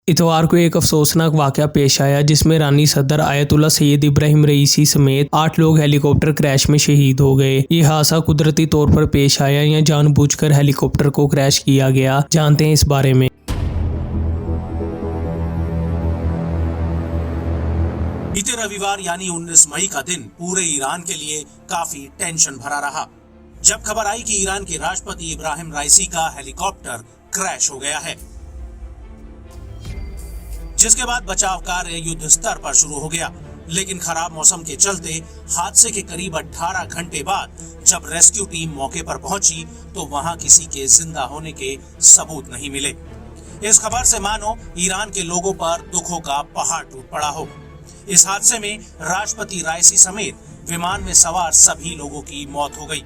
इतवार को एक अफसोसनाक वाकया पेश आया जिसमें ईरानी सदर आयतुल्ला सैयद इब्राहिम रईसी समेत 8 लोग हेलीकॉप्टर क्रैश में शहीद हो गए। ये हादसा कुदरती तौर पर पेश आया या जानबूझकर हेलीकॉप्टर को क्रैश किया गया, जानते हैं इस बारे में। बीते रविवार यानी 19 मई का दिन पूरे ईरान के लिए काफी टेंशन भरा रहा जब खबर आई कि ईरान के राष्ट्रपति इब्राहिम राइसी का हेलीकॉप्टर क्रैश हो गया है, जिसके बाद बचाव कार्य युद्ध स्तर पर शुरू हो गया। लेकिन खराब मौसम के चलते हादसे के करीब 18 घंटे बाद जब रेस्क्यू टीम मौके पर पहुंची तो वहां किसी के जिंदा होने के सबूत नहीं मिले। इस खबर से मानो ईरान के लोगों पर दुखों का पहाड़ टूट पड़ा हो। इस हादसे में राष्ट्रपति राइसी समेत विमान में सवार सभी लोगों की मौत हो गई।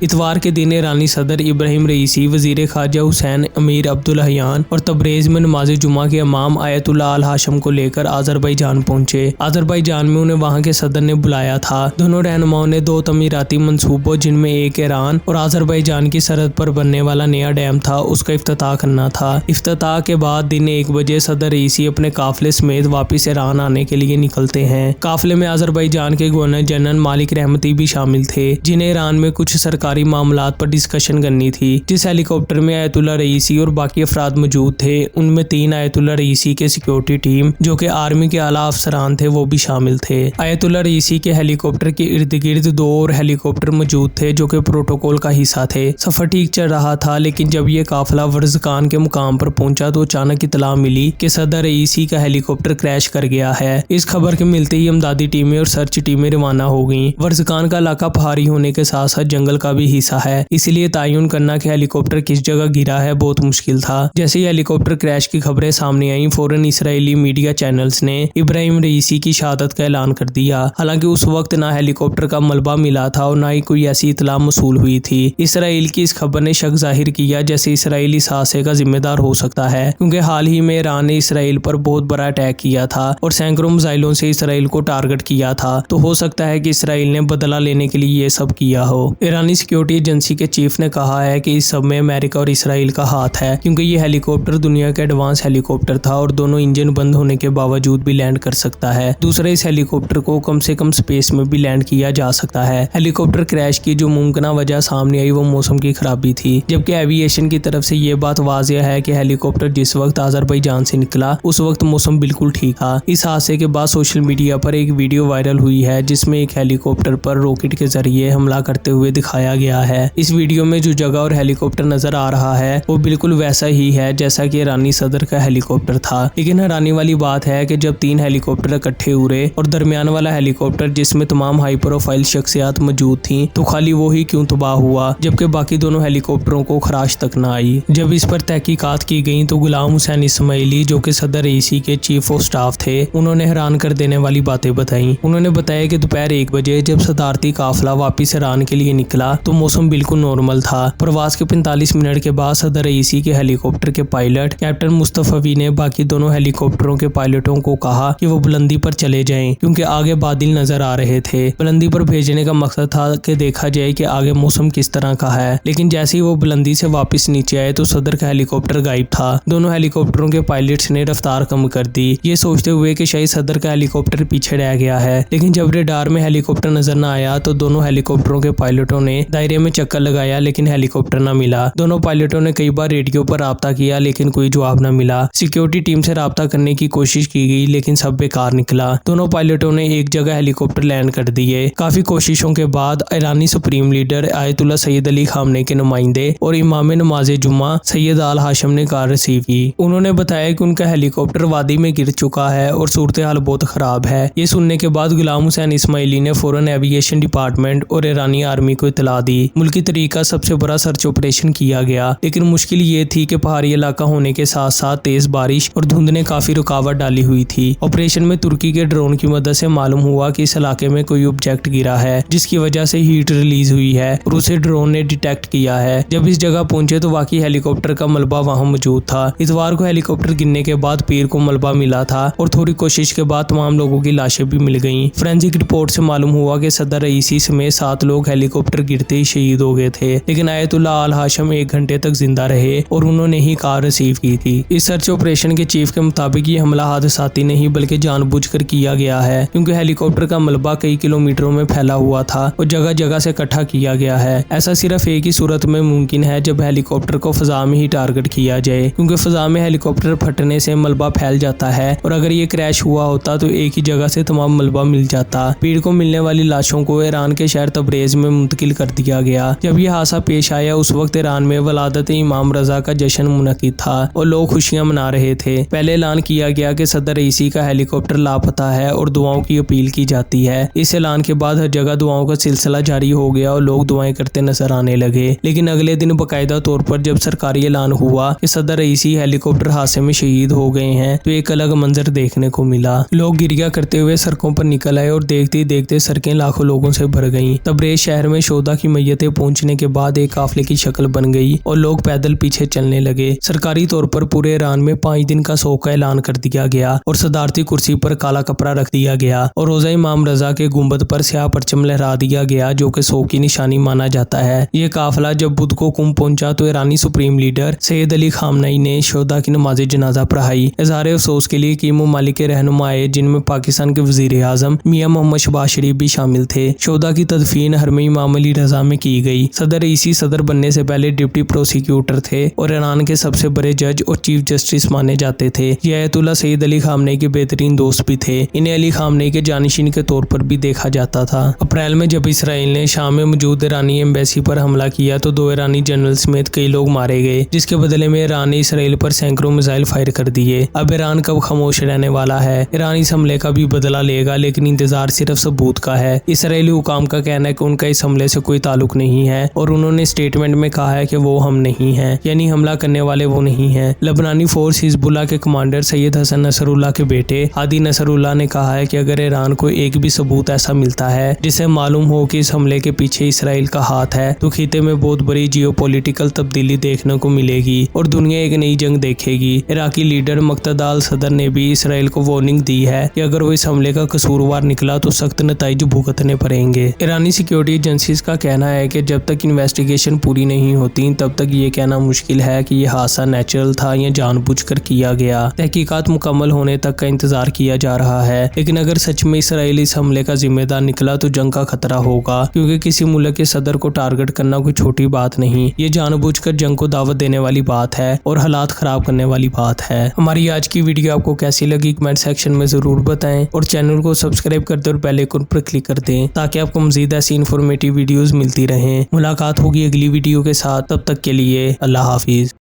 इतवार के दिन ईरानी सदर इब्राहिम रईसी, वजीर खारजा हुसैन अमीर अब्दुल्लाहियान और तबरेज में नमाज जुमा के इमाम आयतुल्ला अल हाशम को लेकर आज़रबाईजान पहुंचे। आज़रबाईजान में उन्हें वहां के सदर ने बुलाया था। दोनों रहनुमाओं ने 2 तमीराती मंसूबों, जिनमें एक ईरान और आज़रबाईजान की सरहद पर बनने वाला नया डैम था, उसका इफ्तिताह करना था। इफ्तिताह के बाद दिन 1 बजे सदर रईसी अपने काफिले समेत वापिस ईरान आने के लिए निकलते हैं। काफिले में आज़रबाईजान के गवर्नर जनरल मालिक रहमती भी शामिल थे, जिन्हें ईरान में कुछ सरकारी मामलात पर डिस्कशन करनी थी। जिस हेलीकॉप्टर में आयतुल्ला रईसी और बाकी अफराद मौजूद थे, उनमें 3 आयतुल्ला रईसी के सिक्योरिटी टीम, जो कि आर्मी के आला अफसरान थे, वो भी शामिल थे। आयतुल्ला रईसी के हेलीकॉप्टर के इर्द गिर्द 2 और हेलीकॉप्टर मौजूद थे, जो कि प्रोटोकॉल का हिस्सा थे। सफर ठीक चल रहा था, लेकिन जब ये काफिला वर्जकान के मुकाम पर पहुंचा तो अचानक इतला मिली कि सदर रईसी का हेलीकॉप्टर क्रैश कर गया है। इस खबर के मिलते ही इमदादी टीमें और सर्च टीमें रवाना हो गईं। वर्जकान का इलाका पहाड़ी होने के साथ साथ जंगल का भी हिस्सा है, इसलिए तयन करना कि हेलीकॉप्टर किस जगह गिरा है बहुत मुश्किल था। जैसे ही हेलीकॉप्टर क्रैश की खबरें सामने आई, फौरन इसराइली मीडिया चैनल्स ने इब्राहिम रईसी की शहादत का ऐलान कर दिया। हालांकि उस वक्त ना हेलीकॉप्टर का मलबा मिला था और ना ही कोई ऐसी इतला मसूल हुई थी। इसराइल की इस खबर ने शक जाहिर किया जैसे इसराइल इस हादसे का जिम्मेदार हो सकता है, क्योंकि हाल ही में ईरान ने इसराइल पर बहुत बड़ा अटैक किया था और सैकड़ों मिसाइलों से इसराइल को टारगेट किया था। तो हो सकता है कि इसराइल ने बदला लेने के लिए ये सब किया हो। ईरानी सिक्योरिटी एजेंसी के चीफ ने कहा है कि इस सब में अमेरिका और इसराइल का हाथ है, क्योंकि ये हेलीकॉप्टर दुनिया का एडवांस हेलीकॉप्टर था और दोनों इंजन बंद होने के बावजूद भी लैंड कर सकता है। दूसरे, इस हेलीकॉप्टर को कम से कम स्पेस में भी लैंड किया जा सकता है। हेलीकॉप्टर क्रैश की जो मुमकिन वजह सामने आई वो मौसम की खराबी थी, जबकि एविएशन की तरफ से ये बात वाज़ेह है कि हेलीकॉप्टर जिस वक्त आज़रबाईजान से निकला उस वक्त मौसम बिल्कुल ठीक था। इस हादसे के बाद सोशल मीडिया पर एक वीडियो वायरल हुई है जिसमें एक हेलीकॉप्टर पर रॉकेट के जरिए हमला करते हुए दिखाया गया है। इस वीडियो में जो जगह और हेलीकॉप्टर नजर आ रहा है वो बिल्कुल वैसा ही है जैसा कि ईरानी सदर का हेलीकॉप्टर था। लेकिन हैरानी वाली बात है कि जब 3 हेलीकॉप्टर इकट्ठे उड़े और दरमियान वाला हेलीकॉप्टर जिसमें तमाम हाई प्रोफाइल शख्सियात मौजूद थी, तो खाली वो ही क्यों तबाह हुआ, जबकि बाकी दोनों हेलीकॉप्टरों को खराश तक न आई। जब इस पर तहकीकात की गई तो गुलाम हुसैन इस्माइली, जो कि सदर रईसी के चीफ ऑफ स्टाफ थे, उन्होंने हैरान कर देने वाली बातें बताई। उन्होंने बताया कि दोपहर 1 बजे जब सदारती काफिला वापिस ईरान के लिए निकला तो मौसम बिल्कुल नॉर्मल था। प्रवास के 45 मिनट के बाद सदर रईसी के हेलीकॉप्टर के पायलट कैप्टन मुस्तफवी ने बाकी दोनों हेलीकॉप्टरों के पायलटों को कहा कि वो बुलंदी पर चले जाएं, क्योंकि आगे बादल नजर आ रहे थे। बुलंदी पर भेजने का मकसद था कि देखा जाए कि आगे मौसम किस तरह का है। लेकिन जैसे ही वो बुलंदी से वापस नीचे आए तो सदर का हेलीकॉप्टर गायब था। दोनों हेलीकॉप्टरों के पायलट्स ने रफ्तार कम कर दी, ये सोचते हुए कि शायद सदर का हेलीकॉप्टर पीछे रह गया है। लेकिन जब रेडार में हेलीकॉप्टर नजर न आया तो दोनों हेलीकॉप्टरों के पायलटों ने दायरे में चक्कर लगाया, लेकिन हेलीकॉप्टर न मिला। दोनों पायलटों ने कई बार रेडियो पर राब्ता किया, लेकिन कोई जवाब न मिला। सिक्योरिटी टीम से राब्ता करने की कोशिश की गई, लेकिन सब बेकार निकला। दोनों पायलटों ने एक जगह हेलीकॉप्टर लैंड कर दिए। काफी कोशिशों के बाद ईरानी supreme leader Ayatollah Sayyid Ali Khamenei के नुमाइंदे और इमाम नमाज जुमा सैयद अल हाशम ने कार रिसीव की। उन्होंने बताया कि उनका हेलीकॉप्टर वादी में गिर चुका है और सूरत हाल बहुत खराब है। ये सुनने के बाद गुलाम हुसैन इस्माइली ने फौरन एविएशन डिपार्टमेंट और ईरानी आर्मी को इतला दी। मुल्की तरीका सबसे बड़ा सर्च ऑपरेशन किया गया, लेकिन मुश्किल ये थी कि पहाड़ी इलाका होने के साथ साथ तेज बारिश और धुंध ने काफी रुकावट डाली हुई थी। ऑपरेशन में तुर्की के ड्रोन की मदद से मालूम हुआ कि इस इलाके में कोई ऑब्जेक्ट गिरा है, जिसकी वजह से हीट रिलीज हुई है और उसे ड्रोन ने डिटेक्ट किया है। जब इस जगह पहुंचे तो वाकई हेलीकॉप्टर का मलबा वहां मौजूद था। इतवार को हेलीकॉप्टर गिरने के बाद पीर को मलबा मिला था और थोड़ी कोशिश के बाद तमाम लोगों की लाशें भी मिल गईं। फोरेंसिक रिपोर्ट से मालूम हुआ कि सदर रईसी समेत 7 लोग हेलीकॉप्टर गिरते ही शहीद हो गए थे, लेकिन आयतुल्लाह आल हाशम 1 घंटे तक जिंदा रहे और उन्होंने ही कार रिसीव की थी। इस सर्च ऑपरेशन के चीफ के मुताबिक ये हमला हादसाती नहीं बल्कि जानबूझकर किया गया है, क्योंकि हेलीकॉप्टर का मलबा कई किलोमीटरों में फैला हुआ था और जगह जगह से इकट्ठा किया गया है। ऐसा सिर्फ एक ही सूरत में मुमकिन है जब हेलीकॉप्टर को फजा में ही टारगेट किया जाए, क्योंकि फजा में हेलीकॉप्टर फटने से मलबा फैल जाता है और अगर ये क्रैश हुआ होता तो एक ही जगह से तमाम मलबा मिल जाता। भीड़ को मिलने वाली लाशों को ईरान के शहर तबरेज में मुंतकिल कर दिया गया। जब यह हादसा पेश आया उस वक्त ईरान में वलादत इमाम रजा का जश्न मुनक़िद था और लोग खुशियां मना रहे थे। पहले ऐलान किया गया कि सदर रईसी का हेलीकॉप्टर लापता है और दुआओं की अपील की जाती है। इस ऐलान के बाद हर जगह दुआओं का सिलसिला जारी हो गया और लोग दुआएं करते नजर आने लगे। लेकिन अगले दिन बाकायदा तौर पर जब सरकारी ऐलान हुआ कि सदर रईसी हेलीकॉप्टर हादसे में शहीद हो गए हैं तो एक अलग मंजर देखने को मिला। लोग गिरिया करते हुए सड़कों पर निकल आए और देखते ही देखते सड़कें लाखों लोगों से भर गईं। तबरेज शहर में शोदा की मैयतें पहुंचने के बाद एक काफिले की शक्ल बन गई और लोग पैदल पीछे चलने लगे। सरकारी तौर पर पूरे ईरान में 5 दिन का शोक का ऐलान कर दिया गया और सदारती कुर्सी पर काला कपड़ा रख दिया गया और रोजा इमाम रजा के गुंबद पर स्याह परचम लहरा दिया गया, जो कि शोक की निशानी माना जाता है। ये काफिला जब बुध को कुंभ पहुंचा तो ईरानी supreme leader Sayyid Ali Khamenei ने शोदा की नमाज जनाजा पढ़ाई। इज़हार अफसोस के लिए कई ममालिक के रहनुमा आए, जिनमें पाकिस्तान के वजीर आजम मियां मोहम्मद शहबाज शरीफ भी शामिल थे। शोदा की तदफीन हरम इमाम अली रजा में की गई। सदर रईसी सदर बनने से पहले डिप्टी प्रोसिक्यूटर थे और ईरान के सबसे बड़े जज और चीफ जस्टिस माने जाते थे। ये आयतुल्लाह सईद अली खामनेई के बेहतरीन दोस्त भी थे। इन्हें अली खामनेई के जानिशीन के तौर पर भी देखा जाता था। अप्रैल में जब इसराइल ने शाम में मौजूद ईरानी एम्बेसी पर हमला किया तो 2 ईरानी जनरल समेत कई लोग मारे गए, जिसके बदले में ईरान ने इसराइल पर सैकड़ों मिसाइल फायर कर दिए। अब ईरान कब खामोश रहने वाला है? ईरान इस हमले का भी बदला लेगा, लेकिन इंतजार सिर्फ सबूत का है। इसराइली हुकाम का कहना है कि उनका इस हमले से कोई ताल्लुक नहीं है और उन्होंने स्टेटमेंट में कहा है कि वो हम नहीं हैं, यानी हमला करने वाले वो नहीं हैं। लबनानी फोर्स हिजबुल्लाह के कमांडर सैयद हसन नसरुल्लाह के बेटे हादी नसरुल्लाह ने कहा है कि अगर ईरान को एक भी सबूत ऐसा मिलता है जिसे मालूम हो कि इस हमले के पीछे इसराइल का हाथ है तो खिते में बहुत बड़ी जियोपॉलिटिकल तब्दीली देखने को मिलेगी और दुनिया एक नई जंग देखेगी। इराकी लीडर मक्तदा अल सदर ने भी इसराइल को वार्निंग दी है कि अगर वो इस हमले का कसूरवार निकला तो सख्त नताइज भुगतने पड़ेंगे। ईरानी सिक्योरिटी एजेंसीज का कहना है कि जब तक इन्वेस्टिगेशन पूरी नहीं होती तब तक ये कहना मुश्किल है कि यह हादसा नेचुरल था या जानबूझकर किया गया। तहकीकात मुकम्मल होने तक का इंतजार किया जा रहा है, लेकिन अगर सच में इसराइल इस हमले का जिम्मेदार निकला तो जंग का खतरा होगा, क्योंकि किसी मुल्क के सदर को टारगेट करना कोई छोटी बात नहीं। ये जानबूझकर जंग को दावत देने वाली बात है और हालात खराब करने वाली बात है। हमारी आज की वीडियो आपको कैसी लगी कमेंट सेक्शन में जरूर बताएं और चैनल को सब्सक्राइब कर दें और बेल आइकन पर क्लिक कर दें ताकि आपको मजीद ऐसी इन्फॉर्मेटिव वीडियोस मिलती रहें। मुलाकात होगी अगली वीडियो के साथ, तब तक के लिए अल्लाह हाफिज।